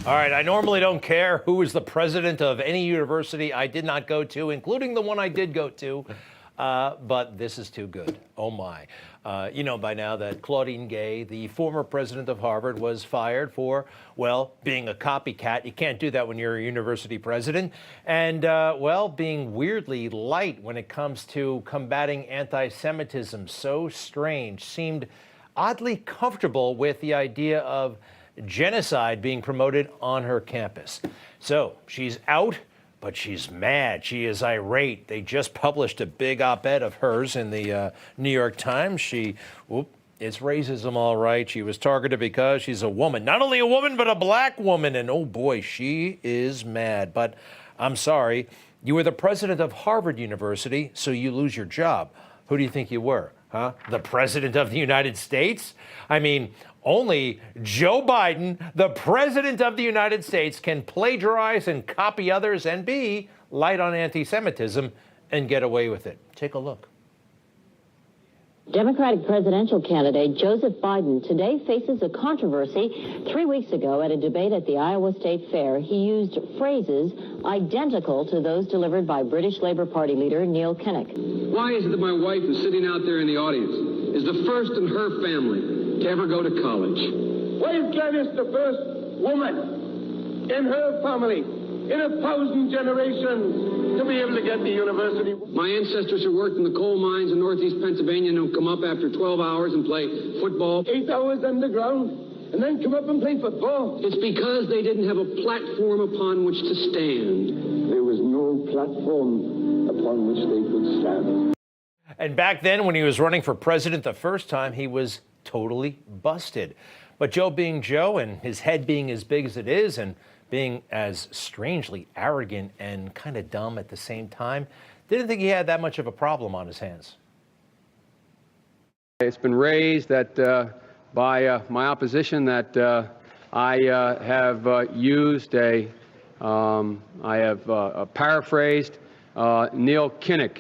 All right, I normally don't care who is the president of any university I did not go to, including the one I did go to, but this is too good. Oh, my. You know by now that Claudine, the former president of Harvard, was fired for, well, being a copycat. You can't do that when you're a university president. And, well, being weirdly light when it comes to combating anti-Semitism. So strange. Seemed oddly comfortable with the idea of genocide being promoted on her campus. So she's out, but she's mad. She is irate. They just published a big op-ed of hers in the New York Times. It's racism, all right. She was targeted because she's a woman. Not only a woman, but a black woman. And oh boy, she is mad. But I'm sorry, you were the president of Harvard University, so you lose your job. Who do you think you were? Huh? The president of the United States? I mean, only Joe Biden, the president of the United States, can plagiarize and copy others and be light on anti-Semitism and get away with it. Take a look. Democratic presidential candidate Joseph Biden today faces a controversy. 3 weeks ago at a debate at the Iowa State Fair, he used phrases identical to those delivered by British Labour Party leader Neil Kinnock. Why is it that my wife, who's sitting out there in the audience, is the first in her family to ever go to college? Why is Gladys the first woman in her family in 1,000 generations to be able to get to university? My ancestors who worked in the coal mines in northeast Pennsylvania and who come up after 12 hours and play football. 8 hours underground and then come up and play football. It's because they didn't have a platform upon which to stand. There was no platform upon which they could stand. And back then, when he was running for president the first time, he was totally busted. But Joe being Joe, and his head being as big as it is, and being as strangely arrogant and kind of dumb at the same time, didn't think he had that much of a problem on his hands. It's been raised that by my opposition that I have paraphrased Neil Kinnock.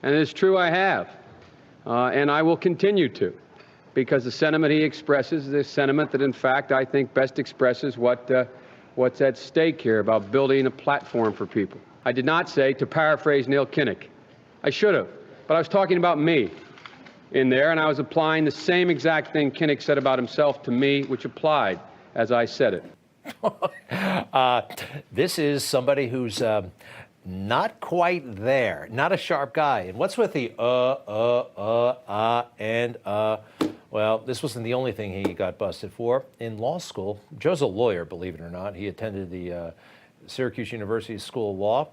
And it's true, I have. And I will continue to, because the sentiment he expresses is a sentiment that, in fact, I think best expresses what's at stake here about building a platform for people. I did not say, to paraphrase Neil Kinnock. I should have, but I was talking about me in there, and I was applying the same exact thing Kinnock said about himself to me, which applied as I said it. This is somebody who's not quite there, not a sharp guy. And what's with the well, this wasn't the only thing he got busted for. In law school, Joe's a lawyer, believe it or not. He attended the Syracuse University School of Law.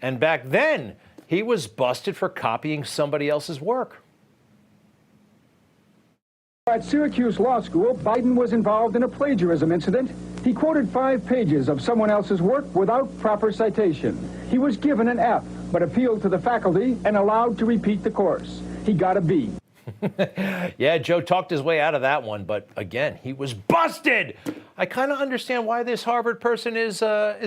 And back then, he was busted for copying somebody else's work. At Syracuse Law School, Biden was involved in a plagiarism incident. He quoted 5 pages of someone else's work without proper citation. He was given an F, but appealed to the faculty and allowed to repeat the course. He got a B. Yeah, Joe talked his way out of that one, but again, he was busted. I kind of understand why this Harvard person is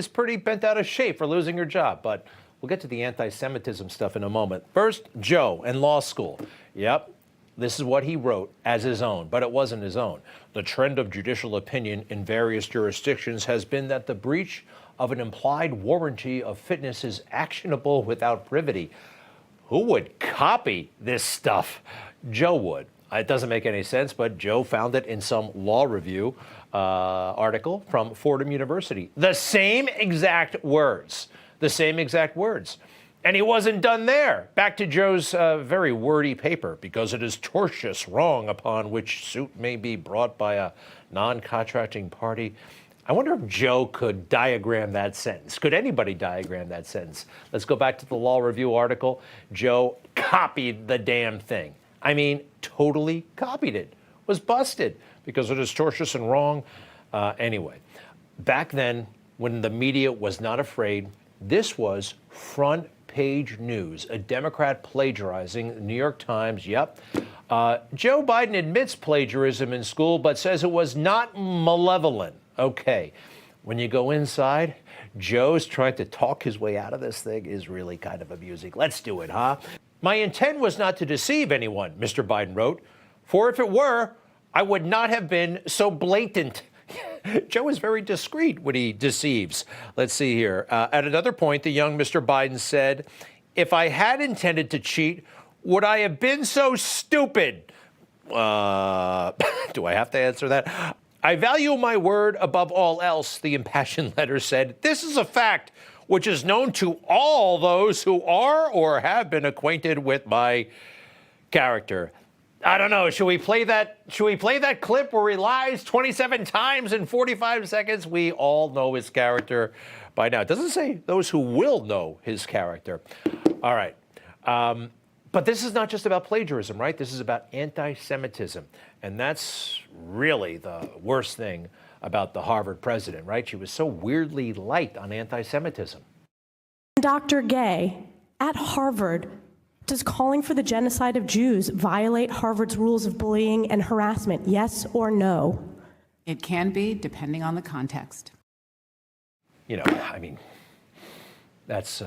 pretty bent out of shape for losing her job, but we'll get to the anti-Semitism stuff in a moment. First, Joe and law school. Yep. This is what he wrote as his own, but it wasn't his own. The trend of judicial opinion in various jurisdictions has been that the breach of an implied warranty of fitness is actionable without privity. Who would copy this stuff? Joe would. It doesn't make any sense, but Joe found it in some law review article from Fordham University. The same exact words. The same exact words. And he wasn't done there. Back to Joe's very wordy paper, because it is tortious wrong upon which suit may be brought by a non-contracting party. I wonder if Joe could diagram that sentence. Could anybody diagram that sentence? Let's go back to the law review article. Joe copied the damn thing. I mean, totally copied it. Was busted because it is tortious and wrong. Anyway, back then, when the media was not afraid, this was front page news. A Democrat plagiarizing the New York Times. Yep. Joe Biden admits plagiarism in school, but says it was not malevolent. Okay. When you go inside, Joe's trying to talk his way out of this thing is really kind of amusing. Let's do it, huh? My intent was not to deceive anyone, Mr. Biden wrote, for if it were, I would not have been so blatant. Joe is very discreet when he deceives. Let's see here. At another point, the young Mr. Biden said, "If I had intended to cheat, would I have been so stupid?" Do I have to answer that? "I value my word above all else," the impassioned letter said. "This is a fact which is known to all those who are or have been acquainted with my character." I don't know. Should we play that? Should we play that clip where he lies 27 times in 45 seconds? We all know his character by now. It doesn't say those who will know his character. All right. But this is not just about plagiarism, right? This is about anti-Semitism. And that's really the worst thing about the Harvard president, right? She was so weirdly light on anti-Semitism. Dr. Gay, at Harvard, does calling for the genocide of Jews violate Harvard's rules of bullying and harassment, yes or no? It can be, depending on the context. You know, I mean, that's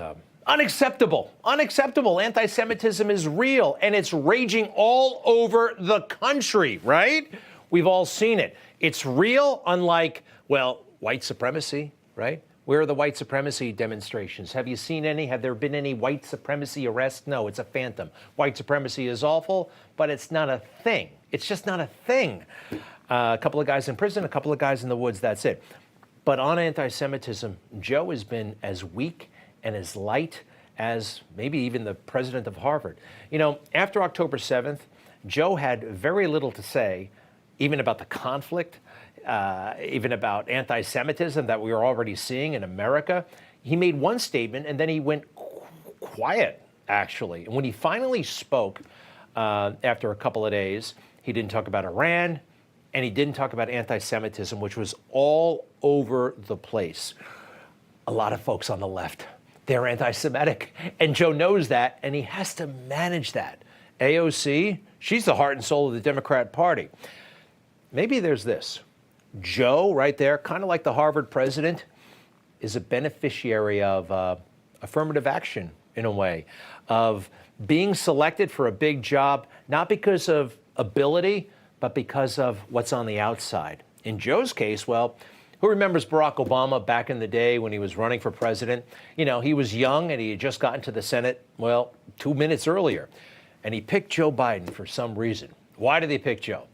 unacceptable. Unacceptable. Anti-Semitism is real, and it's raging all over the country, right? We've all seen it. It's real, unlike, well, white supremacy, right? Where are the white supremacy demonstrations? Have you seen any? Have there been any white supremacy arrests? No, it's a phantom. White supremacy is awful, but it's not a thing. It's just not a thing. A couple of guys in prison, a couple of guys in the woods, that's it. But on anti-Semitism, Joe has been as weak and as light as maybe even the president of Harvard. You know, after October 7th, Joe had very little to say, even about the conflict, even about anti-Semitism that we were already seeing in America. He made one statement and then he went quiet, actually. And when he finally spoke after a couple of days, he didn't talk about Iran and he didn't talk about anti-Semitism, which was all over the place. A lot of folks on the left, they're anti-Semitic. And Joe knows that, and he has to manage that. AOC, she's the heart and soul of the Democrat Party. Maybe there's this. Joe, right there, kind of like the Harvard president, is a beneficiary of affirmative action, in a way, of being selected for a big job, not because of ability, but because of what's on the outside. In Joe's case, well, who remembers Barack Obama back in the day when he was running for president? You know, he was young and he had just gotten to the Senate, well, 2 minutes earlier. And he picked Joe Biden for some reason. Why did he pick Joe?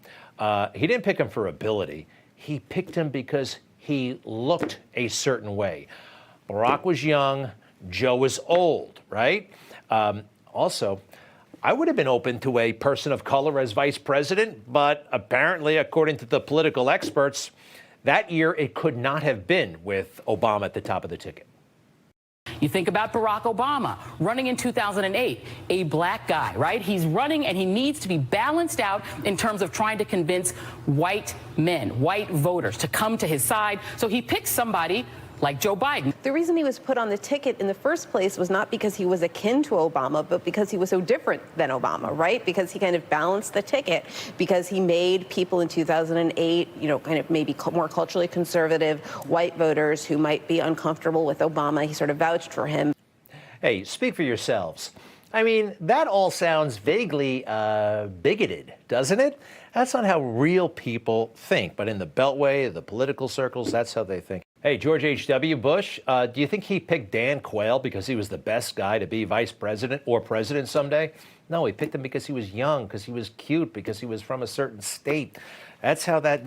He didn't pick him for ability. He picked him because he looked a certain way. Barack was young, Joe was old, right? Also, I would have been open to a person of color as vice president, but apparently, according to the political experts, that year it could not have been with Obama at the top of the ticket. You think about Barack Obama running in 2008, a black guy, right? He's running and he needs to be balanced out in terms of trying to convince white men, white voters to come to his side. So he picks somebody like Joe Biden. The reason he was put on the ticket in the first place was not because he was akin to Obama, but because he was so different than Obama, right? Because he kind of balanced the ticket, because he made people in 2008, you know, kind of maybe more culturally conservative white voters who might be uncomfortable with Obama. He sort of vouched for him. Hey, speak for yourselves. I mean, that all sounds vaguely bigoted, doesn't it? That's not how real people think. But in the Beltway, the political circles, that's how they think. Hey, George H.W. Bush, do you think he picked Dan Quayle because he was the best guy to be vice president or president someday? No, he picked him because he was young, because he was cute, because he was from a certain state. That's how that,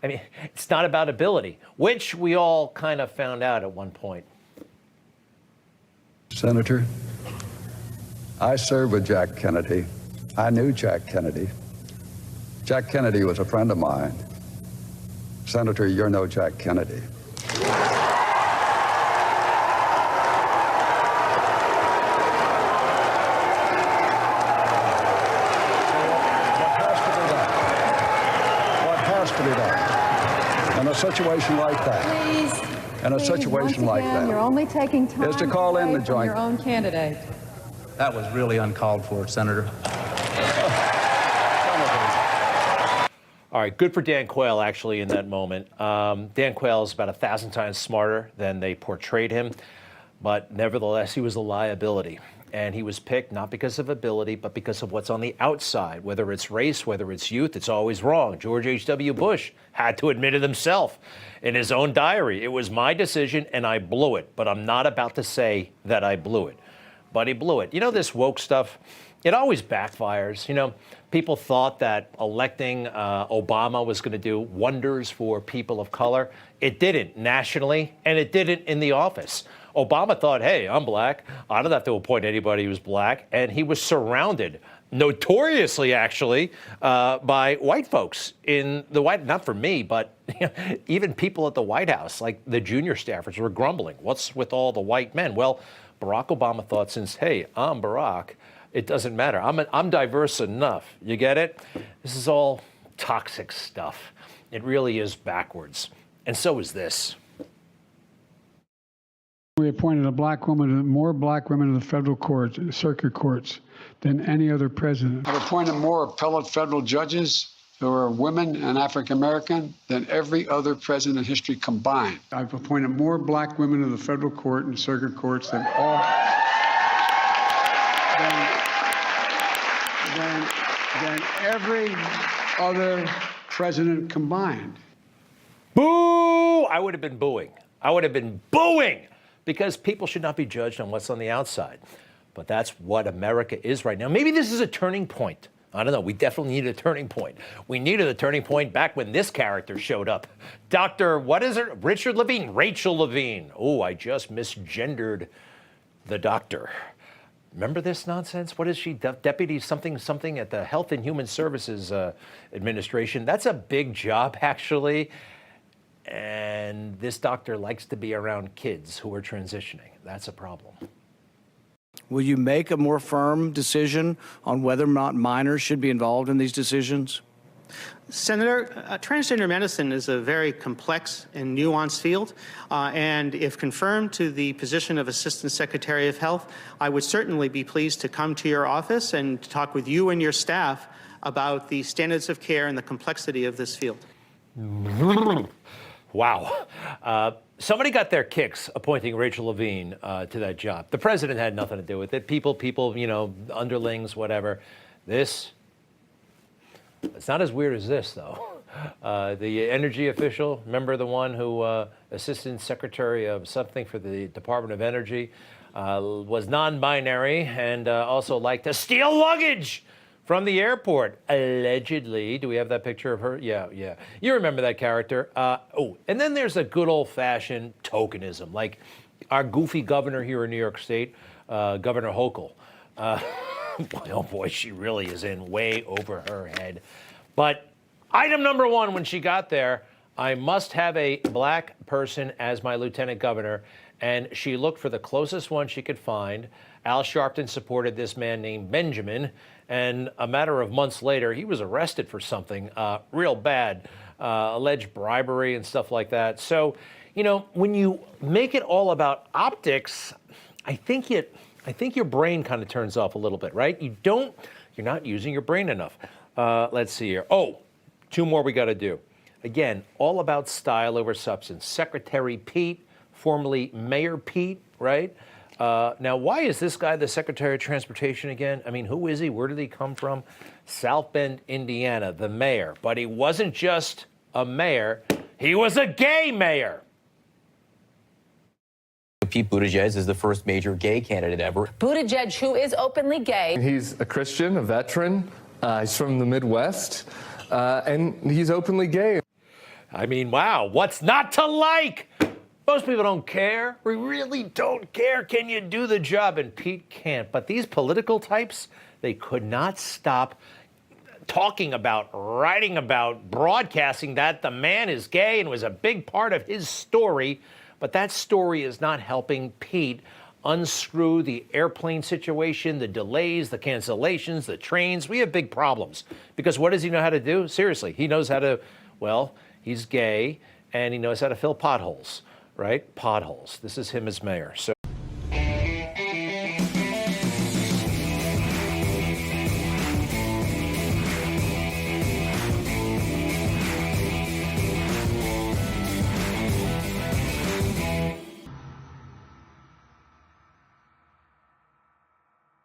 I mean, it's not about ability, which we all kind of found out at one point. Senator, I served with Jack Kennedy. I knew Jack Kennedy. Jack Kennedy was a friend of mine. Senator, you're no Jack Kennedy. In a situation like that, in a situation like that, you're only taking time is to call in the joint. Your own candidate. That was really uncalled for, Senator. All right, good for Dan Quayle, actually, in that moment. Dan Quayle is about 1,000 times smarter than they portrayed him, but nevertheless, he was a liability. And he was picked not because of ability, but because of what's on the outside. Whether it's race, whether it's youth, it's always wrong. George H.W. Bush had to admit it himself in his own diary. It was my decision and I blew it, but I'm not about to say that I blew it. But he blew it. You know, this woke stuff, it always backfires. You know, people thought that electing Obama was going to do wonders for people of color. It didn't nationally, and it didn't in the office. Obama thought, hey, I'm black. I don't have to appoint anybody who's black. And he was surrounded, notoriously actually, by white folks in the White, not for me, but even people at the White House, like the junior staffers were grumbling. What's with all the white men? Well, Barack Obama thought since, hey, I'm Barack, it doesn't matter. I'm diverse enough. You get it? This is all toxic stuff. It really is backwards. And so is this. We appointed more black women to the federal courts, circuit courts, than any other president. I've appointed more appellate federal judges who are women and African American than every other president in history combined. I've appointed more black women to the federal court and circuit courts than every other president combined. Boo! I would have been booing. I would have been booing because people should not be judged on what's on the outside. But that's what America is right now. Maybe this is a turning point. I don't know. We definitely needed a turning point. We needed a turning point back when this character showed up. Dr. What is it? Richard Levine? Rachel Levine. Oh, I just misgendered the doctor. Remember this nonsense? What is she? Deputy something at the Health and Human Services Administration. That's a big job, actually. And this doctor likes to be around kids who are transitioning. That's a problem. Will you make a more firm decision on whether or not minors should be involved in these decisions? Senator, transgender medicine is a very complex and nuanced field, and if confirmed to the position of Assistant Secretary of Health, I would certainly be pleased to come to your office and talk with you and your staff about the standards of care and the complexity of this field. Wow. Somebody got their kicks appointing Rachel Levine to that job. The president had nothing to do with it. People, you know, underlings, whatever. It's not as weird as this, though. The energy official, remember the one who, Assistant Secretary of something for the Department of Energy, was non-binary and also liked to steal luggage from the airport, allegedly. Do we have that picture of her? Yeah. You remember that character. And then there's a good old-fashioned tokenism, like our goofy governor here in New York State, Governor Hochul. Boy, oh boy, she really is in way over her head. But item number one when she got there, I must have a black person as my lieutenant governor. And she looked for the closest one she could find. Al Sharpton supported this man named Benjamin. And a matter of months later, he was arrested for something real bad, alleged bribery and stuff like that. So, you know, when you make it all about optics, I think your brain kind of turns off a little bit, right? You're not using your brain enough. Let's see here. Oh, two more we got to do. Again, all about style over substance. Secretary Pete, formerly Mayor Pete, right? Now, why is this guy the Secretary of Transportation again? I mean, who is he? Where did he come from? South Bend, Indiana, the mayor. But he wasn't just a mayor. He was a gay mayor. Pete Buttigieg is the first major gay candidate ever. Buttigieg, who is openly gay. He's a Christian, a veteran. He's from the Midwest, and he's openly gay. I mean, wow, what's not to like? Most people don't care. We really don't care. Can you do the job? And Pete can't. But these political types, they could not stop talking about, writing about, broadcasting that the man is gay and was a big part of his story. But that story is not helping Pete unscrew the airplane situation, the delays, the cancellations, the trains. We have big problems. Because what does he know how to do? Seriously, he knows how to, well, he's gay and he knows how to fill potholes, right? Potholes. This is him as mayor. So